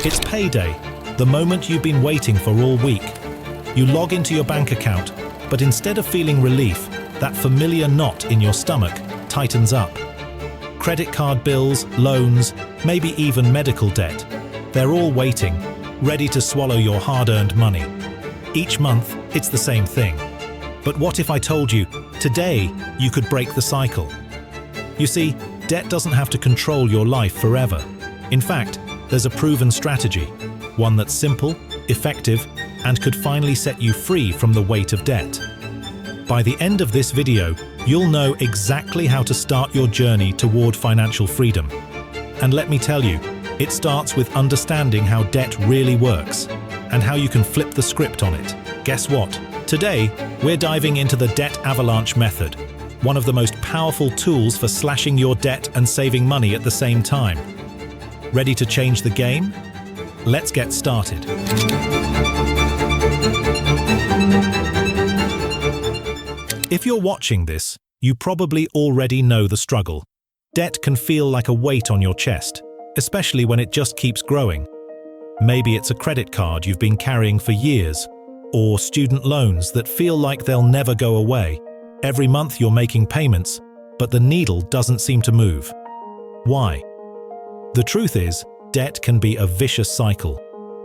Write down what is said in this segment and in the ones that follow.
It's payday, the moment you've been waiting for all week. You log into your bank account, but instead of feeling relief, that familiar knot in your stomach tightens up. Credit card bills, loans, maybe even medical debt. They're all waiting, ready to swallow your hard-earned money. Each month, it's the same thing. But what if I told you, today, you could break the cycle? You see, debt doesn't have to control your life forever. In fact, there's a proven strategy, one that's simple, effective, and could finally set you free from the weight of debt. By the end of this video, you'll know exactly how to start your journey toward financial freedom. And let me tell you, it starts with understanding how debt really works and how you can flip the script on it. Guess what? Today, we're diving into the debt avalanche method, one of the most powerful tools for slashing your debt and saving money at the same time. Ready to change the game? Let's get started. If you're watching this, you probably already know the struggle. Debt can feel like a weight on your chest, especially when it just keeps growing. Maybe it's a credit card you've been carrying for years, or student loans that feel like they'll never go away. Every month you're making payments, but the needle doesn't seem to move. Why? The truth is, debt can be a vicious cycle.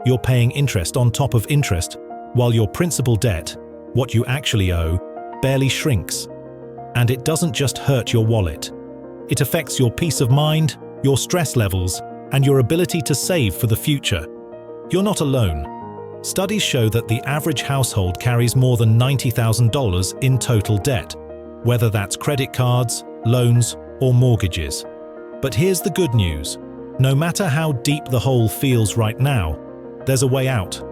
You're paying interest on top of interest, while your principal debt, what you actually owe, barely shrinks. And it doesn't just hurt your wallet. It affects your peace of mind, your stress levels, and your ability to save for the future. You're not alone. Studies show that the average household carries more than $90,000 in total debt, whether that's credit cards, loans, or mortgages. But here's the good news. No matter how deep the hole feels right now, there's a way out.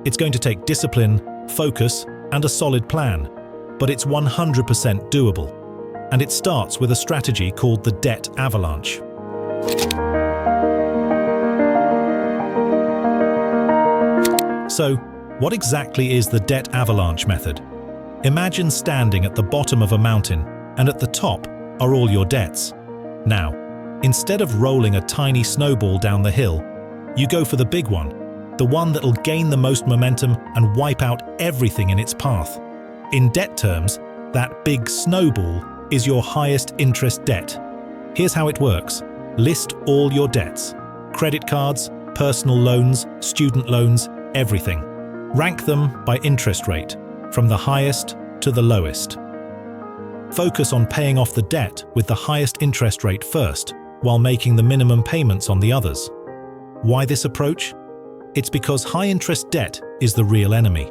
It's going to take discipline, focus, and a solid plan, but it's 100% doable. And it starts with a strategy called the debt avalanche. So, what exactly is the debt avalanche method? Imagine standing at the bottom of a mountain, and at the top are all your debts. Now, instead of rolling a tiny snowball down the hill, you go for the big one, the one that'll gain the most momentum and wipe out everything in its path. In debt terms, that big snowball is your highest interest debt. Here's how it works. List all your debts: credit cards, personal loans, student loans, everything. Rank them by interest rate, from the highest to the lowest. Focus on paying off the debt with the highest interest rate first, while making the minimum payments on the others. Why this approach? It's because high-interest debt is the real enemy.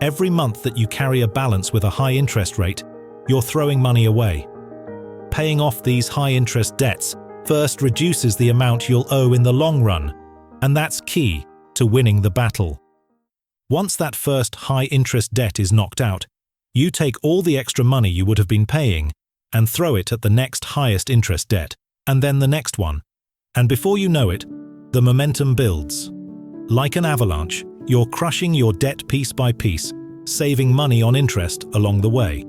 Every month that you carry a balance with a high interest rate, you're throwing money away. Paying off these high-interest debts first reduces the amount you'll owe in the long run, and that's key to winning the battle. Once that first high-interest debt is knocked out, you take all the extra money you would have been paying and throw it at the next highest interest debt, and then the next one. And before you know it, the momentum builds. Like an avalanche, you're crushing your debt piece by piece, saving money on interest along the way.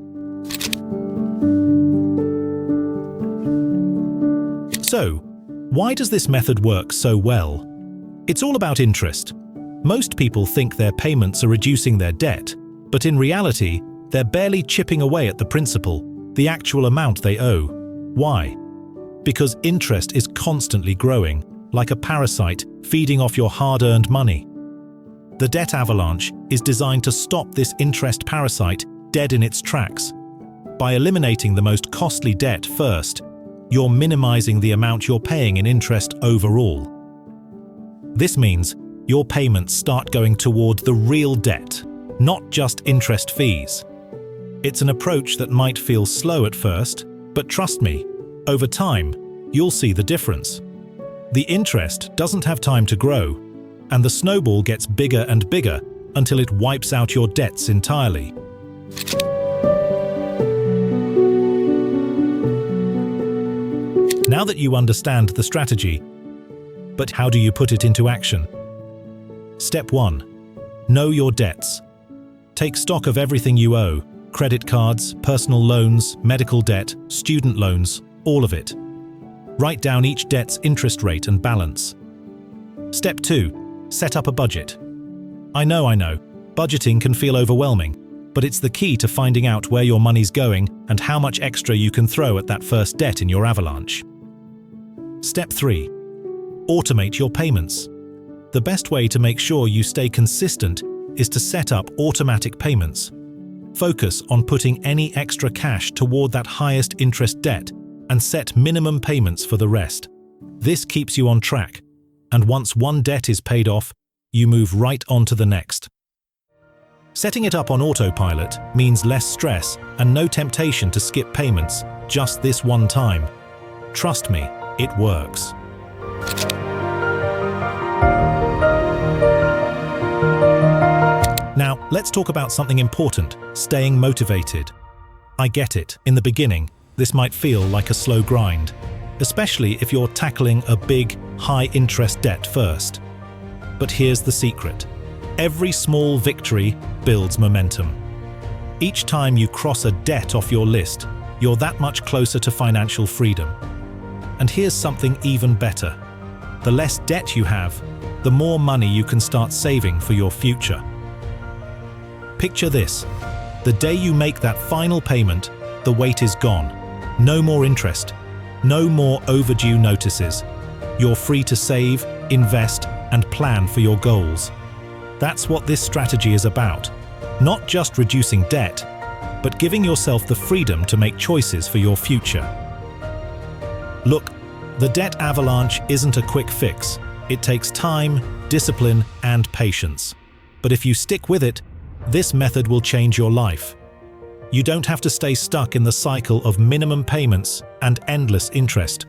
So, why does this method work so well? It's all about interest. Most people think their payments are reducing their debt, but in reality, they're barely chipping away at the principal, the actual amount they owe. Why? Because interest is constantly growing, like a parasite feeding off your hard-earned money. The debt avalanche is designed to stop this interest parasite dead in its tracks. By eliminating the most costly debt first, you're minimizing the amount you're paying in interest overall. This means your payments start going toward the real debt, not just interest fees. It's an approach that might feel slow at first, but trust me, over time, you'll see the difference. The interest doesn't have time to grow, and the snowball gets bigger and bigger until it wipes out your debts entirely. Now that you understand the strategy, but how do you put it into action? Step 1. Know your debts. Take stock of everything you owe: credit cards, personal loans, medical debt, student loans, all of it. Write down each debt's interest rate and balance. Step 2. Set up a budget. I know, budgeting can feel overwhelming, but it's the key to finding out where your money's going and how much extra you can throw at that first debt in your avalanche. Step 3. Automate your payments. The best way to make sure you stay consistent is to set up automatic payments. Focus on putting any extra cash toward that highest interest debt and set minimum payments for the rest. This keeps you on track, and once one debt is paid off, you move right on to the next. Setting it up on autopilot means less stress and no temptation to skip payments just this one time. Trust me, it works. Now, let's talk about something important: staying motivated. I get it, in the beginning, this might feel like a slow grind, especially if you're tackling a big, high-interest debt first. But here's the secret. Every small victory builds momentum. Each time you cross a debt off your list, you're that much closer to financial freedom. And here's something even better. The less debt you have, the more money you can start saving for your future. Picture this. The day you make that final payment, the weight is gone. No more interest. No more overdue notices. You're free to save, invest, and plan for your goals. That's what this strategy is about. Not just reducing debt, but giving yourself the freedom to make choices for your future. Look, the debt avalanche isn't a quick fix. It takes time, discipline, and patience. But if you stick with it, this method will change your life. You don't have to stay stuck in the cycle of minimum payments and endless interest.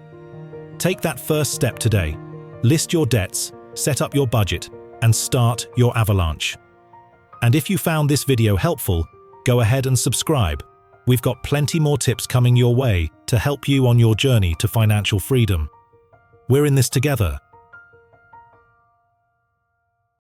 Take that first step today. List your debts, set up your budget, and start your avalanche. And if you found this video helpful, go ahead and subscribe. We've got plenty more tips coming your way to help you on your journey to financial freedom. We're in this together.